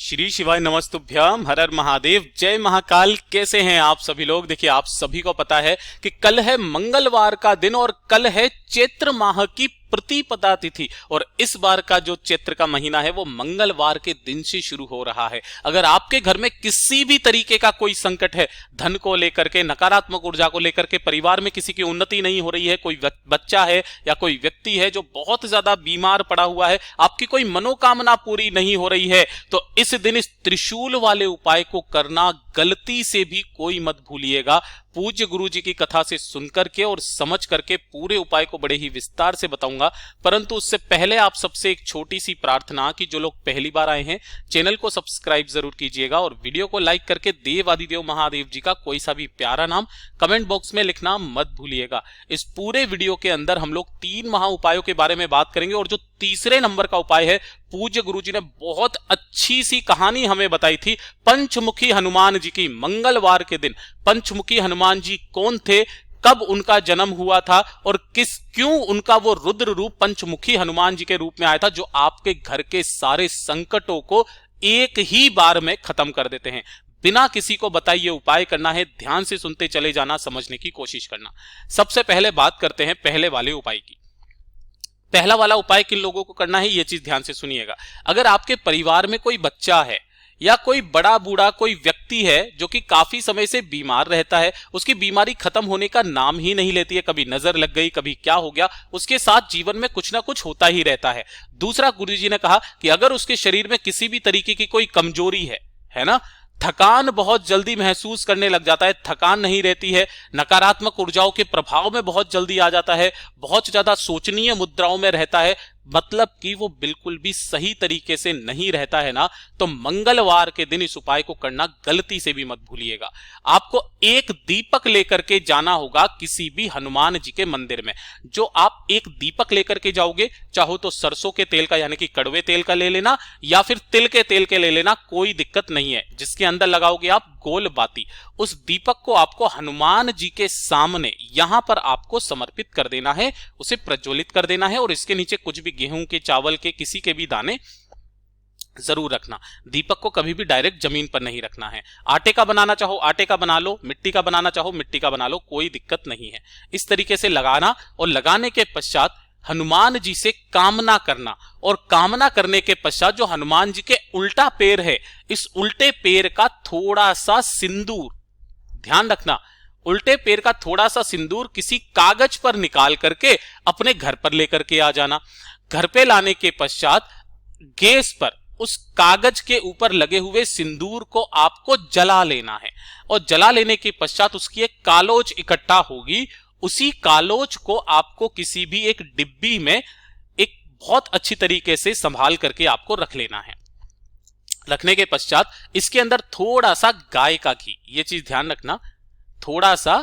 श्री शिवाय नमस्तुभ्यम, हर हर महादेव, जय महाकाल। कैसे हैं आप सभी लोग। देखिए, आप सभी को पता है कि कल है मंगलवार का दिन और कल है चैत्र माह की प्रतिपदा तिथि और इस बार का जो चैत्र का महीना है वो मंगलवार के दिन से शुरू हो रहा है। अगर आपके घर में किसी भी तरीके का कोई संकट है, धन को लेकर के, नकारात्मक ऊर्जा को लेकर के, परिवार में किसी की उन्नति नहीं हो रही है, कोई बच्चा है या कोई व्यक्ति है जो बहुत ज्यादा बीमार पड़ा हुआ है, आपकी कोई मनोकामना पूरी नहीं हो रही है, तो इस दिन इस त्रिशूल वाले उपाय को करना गलती से भी कोई मत भूलिएगा। पूज्य गुरु जी की कथा से सुनकर के और समझ करके पूरे उपाय को बड़े ही विस्तार से बताऊंगा, परंतु उससे पहले आप सबसे एक छोटी सी प्रार्थना कि जो लोग पहली बार आए हैं चैनल को सब्सक्राइब जरूर कीजिएगा और वीडियो को लाइक करके देव आदिदेव महादेव जी का कोई सा भी प्यारा नाम कमेंट बॉक्स में लिखना मत भूलिएगा। इस पूरे वीडियो के अंदर हम लोग 3 महा उपायों के बारे में बात करेंगे और जो तीसरे नंबर का उपाय है, पूज्य गुरु जी ने बहुत अच्छी सी कहानी हमें बताई थी पंचमुखी हनुमान जी की। मंगलवार के दिन पंचमुखी हनुमान जी कौन थे, कब उनका जन्म हुआ था और क्यों उनका वो रुद्र रूप पंचमुखी हनुमान जी के रूप में आया था, जो आपके घर के सारे संकटों को एक ही बार में खत्म कर देते हैं। बिना किसी को बताइए उपाय करना है, ध्यान से सुनते चले जाना, समझने की कोशिश करना। सबसे पहले बात करते हैं पहले वाले उपाय की। पहला वाला उपाय किन लोगों को करना है, यह चीज ध्यान से सुनिएगा। अगर आपके परिवार में कोई बच्चा है या कोई बड़ा बूढ़ा कोई व्यक्ति है जो कि काफी समय से बीमार रहता है, उसकी बीमारी खत्म होने का नाम ही नहीं लेती है, कभी नजर लग गई, कभी क्या हो गया, उसके साथ जीवन में कुछ ना कुछ होता ही रहता है। दूसरा, गुरुजी ने कहा कि अगर उसके शरीर में किसी भी तरीके की कोई कमजोरी है ना, थकान बहुत जल्दी महसूस करने लग जाता है, थकान नहीं रहती है, नकारात्मक ऊर्जाओं के प्रभाव में बहुत जल्दी आ जाता है, बहुत ज्यादा सोचनीय मुद्राओं में रहता है, मतलब कि वो बिल्कुल भी सही तरीके से नहीं रहता है ना, तो मंगलवार के दिन इस उपाय को करना गलती से भी मत भूलिएगा। आपको एक दीपक लेकर के जाना होगा किसी भी हनुमान जी के मंदिर में। जो आप एक दीपक लेकर के जाओगे, चाहो तो सरसों के तेल का यानी कि कड़वे तेल का ले लेना या फिर तिल के तेल के ले लेना, कोई दिक्कत नहीं है। जिसके अंदर लगाओगे आप गोल बाती, उस दीपक को आपको हनुमान जी के सामने यहां पर आपको समर्पित कर देना है, उसे प्रज्वलित कर देना है और इसके नीचे कुछ भी गेहूं के, चावल के, किसी के भी दाने जरूर रखना। दीपक को कभी भी डायरेक्ट जमीन पर नहीं रखना है। आटे का बनाना चाहो आटे का बना लो, मिट्टी का बनाना चाहो मिट्टी का बना लो, कोई दिक्कत नहीं है। इस तरीके से लगाना और लगाने के पश्चात हनुमान जी से कामना करना और कामना करने के पश्चात जो हनुमान जी के उल्टा पैर है, इस उल्टे पैर का थोड़ा सा सिंदूर, ध्यान रखना, उल्टे पैर का थोड़ा सा सिंदूर किसी कागज पर निकाल करके अपने घर पर लेकर के आ जाना। घर पे लाने के पश्चात गैस पर उस कागज के ऊपर लगे हुए सिंदूर को आपको जला लेना है और जला लेने के पश्चात उसकी एक कालोच इकट्ठा होगी। उसी कालोच को आपको किसी भी एक डिब्बी में एक बहुत अच्छी तरीके से संभाल करके आपको रख लेना है। रखने के पश्चात इसके अंदर थोड़ा सा गाय का घी, ये चीज ध्यान रखना, थोड़ा सा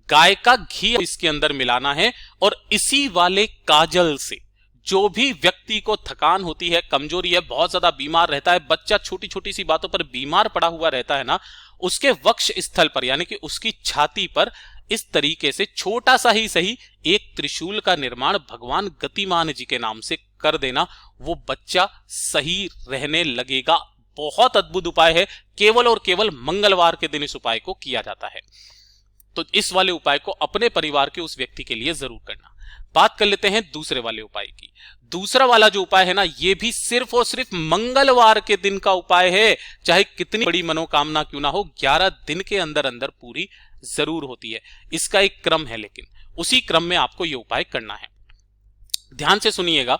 गाय का घी इसके अंदर मिलाना है और इसी वाले काजल से जो भी व्यक्ति को थकान होती है, कमजोरी है, बहुत ज्यादा बीमार रहता है, बच्चा छोटी छोटी सी बातों पर बीमार पड़ा हुआ रहता है ना, उसके वक्ष स्थल पर यानी कि उसकी छाती पर इस तरीके से छोटा सा ही सही एक त्रिशूल का निर्माण भगवान गतिमान जी के नाम से कर देना। वो बच्चा सही रहने लगेगा। बहुत अद्भुत उपाय है, केवल और केवल मंगलवार के दिन इस उपाय को किया जाता है। तो इस वाले उपाय को अपने परिवार के उस व्यक्ति के लिए जरूर करना। बात कर लेते हैं दूसरे वाले उपाय की। दूसरा वाला जो उपाय है ना, ये भी सिर्फ और सिर्फ मंगलवार के दिन का उपाय है। चाहे कितनी बड़ी मनोकामना क्यों ना हो, 11 दिन के अंदर अंदर पूरी जरूर होती है। इसका एक क्रम है, लेकिन उसी क्रम में आपको यह उपाय करना है। ध्यान से सुनिएगा।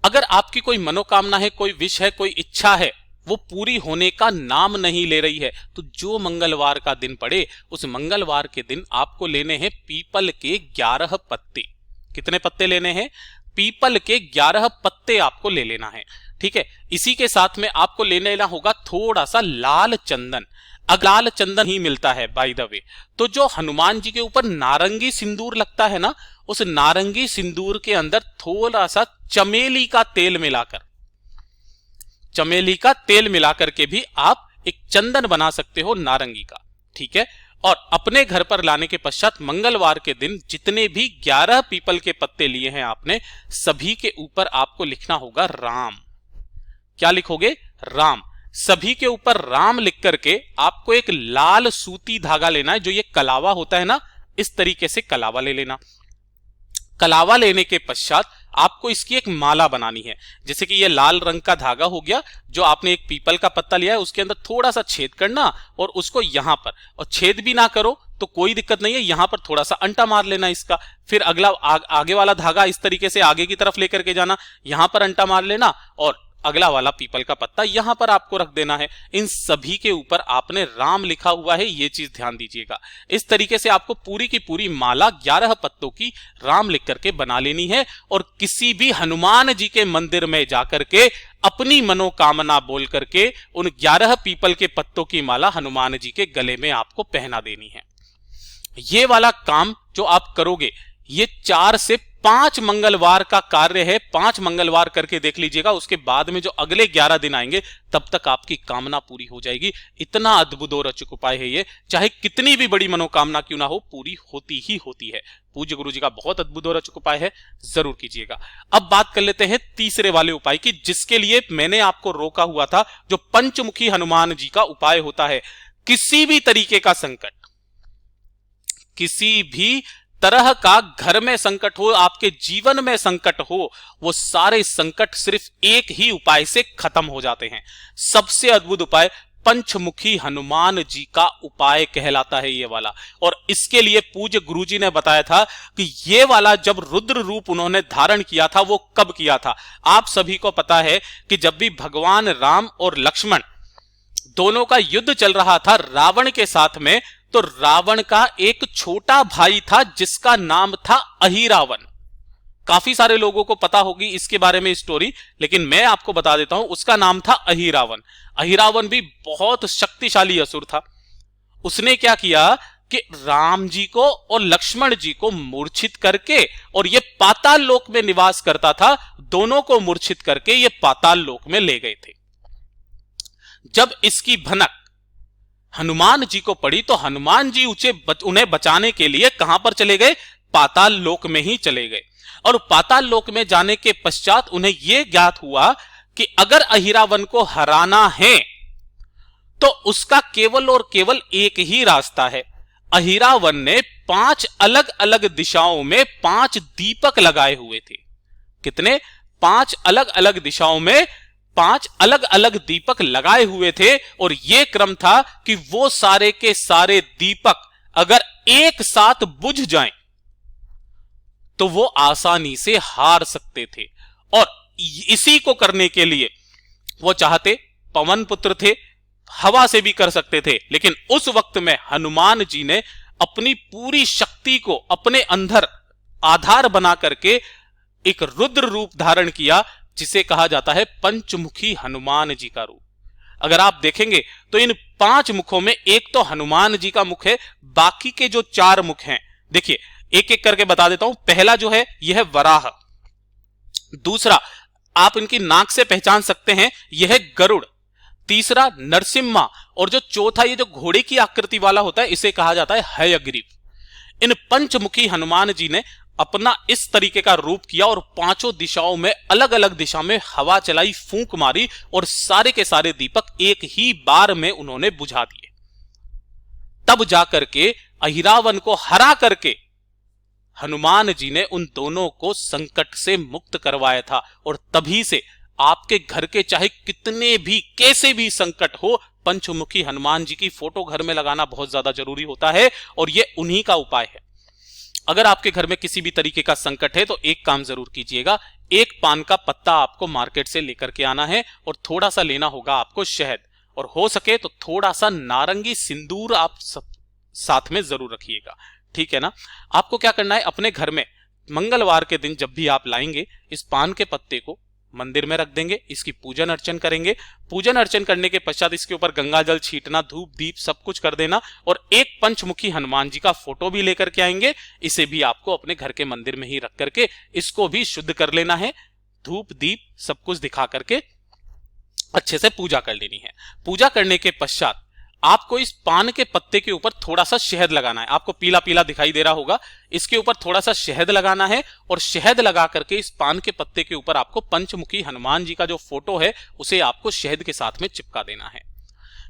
अगर आपकी कोई मनोकामना है, कोई विश है, कोई इच्छा है, वो पूरी होने का नाम नहीं ले रही है, तो जो मंगलवार का दिन पड़े उस मंगलवार के दिन आपको लेने हैं पीपल के 11 पत्ते। कितने पत्ते लेने हैं? पीपल के 11 पत्ते आपको ले लेना है, ठीक है। इसी के साथ में आपको ले लेना होगा थोड़ा सा लाल चंदन। लाल चंदन ही मिलता है बाय द वे। तो जो हनुमान जी के ऊपर नारंगी सिंदूर लगता है ना, उस नारंगी सिंदूर के अंदर थोड़ा सा चमेली का तेल मिलाकर के भी आप एक चंदन बना सकते हो नारंगी का, ठीक है। और अपने घर पर लाने के पश्चात मंगलवार के दिन जितने भी 11 पीपल के पत्ते लिए हैं आपने, सभी के ऊपर आपको लिखना होगा राम। क्या लिखोगे? राम। सभी के ऊपर राम लिख करके आपको एक लाल सूती धागा लेना है, जो ये कलावा होता है ना, इस तरीके से कलावा ले लेना। कलावा लेने के पश्चात आपको इसकी एक माला बनानी है। जैसे कि ये लाल रंग का धागा हो गया, जो आपने एक पीपल का पत्ता लिया है, उसके अंदर थोड़ा सा छेद करना और उसको यहां पर, और छेद भी ना करो तो कोई दिक्कत नहीं है, यहां पर थोड़ा सा अंटा मार लेना इसका। फिर अगला आगे वाला धागा इस तरीके से आगे की तरफ लेकर के जाना, यहां पर अंटा मार लेना और अगला वाला पीपल का पत्ता यहां पर आपको रख देना है। इन सभी के ऊपर आपने राम लिखा हुआ है, ये चीज ध्यान दीजिएगा। इस तरीके से आपको पूरी की पूरी माला 11 पत्तों की राम लिख करके बना लेनी है और किसी भी हनुमान जी के मंदिर में जाकर के अपनी मनोकामना बोल करके उन 11 पीपल के पत्तों की माला हनुमान जी के गले में आपको पहना देनी है। ये वाला काम जो आप करोगे, ये 4 से 5 मंगलवार का कार्य है। 5 मंगलवार करके देख लीजिएगा, उसके बाद में जो अगले 11 दिन आएंगे तब तक आपकी कामना पूरी हो जाएगी। इतना अद्भुत और अचूक उपाय है ये, चाहे कितनी भी बड़ी मनोकामना क्यों ना हो, पूरी होती ही होती है। पूज्य गुरु जी का बहुत अद्भुत और अचूक उपाय है, जरूर कीजिएगा। अब बात कर लेते हैं तीसरे वाले उपाय की, जिसके लिए मैंने आपको रोका हुआ था, जो पंचमुखी हनुमान जी का उपाय होता है। किसी भी तरीके का संकट, किसी भी तरह का घर में संकट हो, आपके जीवन में संकट हो, वो सारे संकट सिर्फ एक ही उपाय से खत्म हो जाते हैं। सबसे अद्भुत उपाय पंचमुखी हनुमान जी का उपाय कहलाता है ये वाला। और इसके लिए पूज्य गुरुजी ने बताया था कि ये वाला जब रुद्र रूप उन्होंने धारण किया था, वो कब किया था। आप सभी को पता है कि जब भी भगवान राम और लक्ष्मण दोनों का युद्ध चल रहा था रावण के साथ में, तो रावण का एक छोटा भाई था जिसका नाम था अहिरावण। काफी सारे लोगों को पता होगी इसके बारे में स्टोरी, लेकिन मैं आपको बता देता हूं, उसका नाम था अहिरावण। अहिरावण भी बहुत शक्तिशाली असुर था। उसने क्या किया कि राम जी को और लक्ष्मण जी को मूर्छित करके, और ये पाताल लोक में निवास करता था, दोनों को मूर्छित करके ये पाताल लोक में ले गए थे। जब इसकी भनक हनुमान जी को पड़ी तो हनुमान जी उन्हें बचाने के लिए कहां पर चले गए, पाताल लोक में ही चले गए। और पाताल लोक में जाने के पश्चात उन्हें यह ज्ञात हुआ कि अगर अहिरावण को हराना है तो उसका केवल और केवल एक ही रास्ता है। अहिरावण ने 5 अलग अलग दिशाओं में 5 दीपक लगाए हुए थे। कितने? 5 अलग अलग दिशाओं में 5 अलग अलग दीपक लगाए हुए थे। और यह क्रम था कि वो सारे के सारे दीपक अगर एक साथ बुझ जाएं तो वो आसानी से हार सकते थे। और इसी को करने के लिए वो चाहते, पवन पुत्र थे, हवा से भी कर सकते थे, लेकिन उस वक्त में हनुमान जी ने अपनी पूरी शक्ति को अपने अंदर आधार बना करके एक रुद्र रूप धारण किया, जिसे कहा जाता है पंचमुखी हनुमान जी का रूप। अगर आप देखेंगे तो इन 5 मुखों में एक तो हनुमान जी का मुख है, बाकी के जो 4 मुख हैं, देखिए एक एक करके बता देता हूं। पहला जो है यह है वराह, दूसरा आप इनकी नाक से पहचान सकते हैं, यह है गरुड़, तीसरा नरसिम्हा, और जो चौथा ये जो घोड़े की आकृति वाला होता है इसे कहा जाता है हयग्रीव। इन पंचमुखी हनुमान जी ने अपना इस तरीके का रूप किया और 5 दिशाओं में अलग अलग दिशा में हवा चलाई, फूंक मारी, और सारे के सारे दीपक एक ही बार में उन्होंने बुझा दिए। तब जाकर के अहिरावण को हरा करके हनुमान जी ने उन दोनों को संकट से मुक्त करवाया था। और तभी से आपके घर के चाहे कितने भी कैसे भी संकट हो, पंचमुखी हनुमान जी की फोटो घर में लगाना बहुत ज्यादा जरूरी होता है, और यह उन्हीं का उपाय है। अगर आपके घर में किसी भी तरीके का संकट है तो एक काम जरूर कीजिएगा, एक पान का पत्ता आपको मार्केट से लेकर के आना है और थोड़ा सा लेना होगा आपको शहद, और हो सके तो थोड़ा सा नारंगी सिंदूर आप साथ में जरूर रखिएगा, ठीक है ना। आपको क्या करना है, अपने घर में मंगलवार के दिन जब भी आप लाएंगे, इस पान के पत्ते को मंदिर में रख देंगे, इसकी पूजन अर्चन करेंगे। पूजन अर्चन करने के पश्चात इसके ऊपर गंगा जल छीटना, धूप दीप सब कुछ कर देना, और एक पंचमुखी हनुमान जी का फोटो भी लेकर के आएंगे। इसे भी आपको अपने घर के मंदिर में ही रख करके इसको भी शुद्ध कर लेना है, धूप दीप सब कुछ दिखा करके अच्छे से पूजा कर लेनी है। पूजा करने के पश्चात आपको इस पान के पत्ते के ऊपर थोड़ा सा शहद लगाना है। आपको पीला पीला दिखाई दे रहा होगा, इसके ऊपर थोड़ा सा शहद लगाना है और शहद लगा करके इस पान के पत्ते के ऊपर आपको पंचमुखी हनुमान जी का जो फोटो है उसे आपको शहद के साथ में चिपका देना है।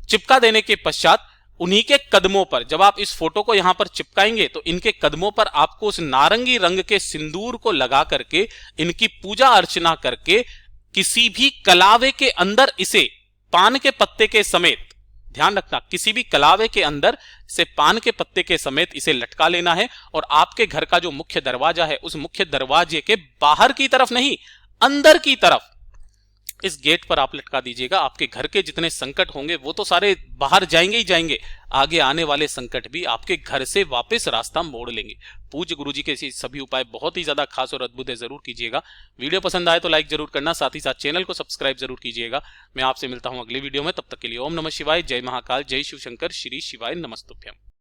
चिपका देने के पश्चात उन्हीं के कदमों पर, जब आप इस फोटो को यहां पर चिपकाएंगे तो इनके कदमों पर आपको उस नारंगी रंग के सिंदूर को लगा करके इनकी पूजा अर्चना करके किसी भी कलावे के अंदर इसे पान के पत्ते के समेत, ध्यान रखना, किसी भी कलावे के अंदर इसे पान के पत्ते के समेत इसे लटका लेना है और आपके घर का जो मुख्य दरवाजा है उस मुख्य दरवाजे के बाहर की तरफ नहीं, अंदर की तरफ इस गेट पर आप लटका दीजिएगा। आपके घर के जितने संकट होंगे वो तो सारे बाहर जाएंगे ही जाएंगे, आगे आने वाले संकट भी आपके घर से वापस रास्ता मोड़ लेंगे। पूज्य गुरुजी के सभी उपाय बहुत ही ज्यादा खास और अद्भुत है, जरूर कीजिएगा। वीडियो पसंद आए तो लाइक जरूर करना, साथ ही साथ चैनल को सब्सक्राइब जरूर कीजिएगा। मैं आपसे मिलता हूं अगली वीडियो में, तब तक के लिए ओम नमः शिवाय, जय महाकाल, जय शिव शंकर, श्री शिवाय नमस्तुभ्यम।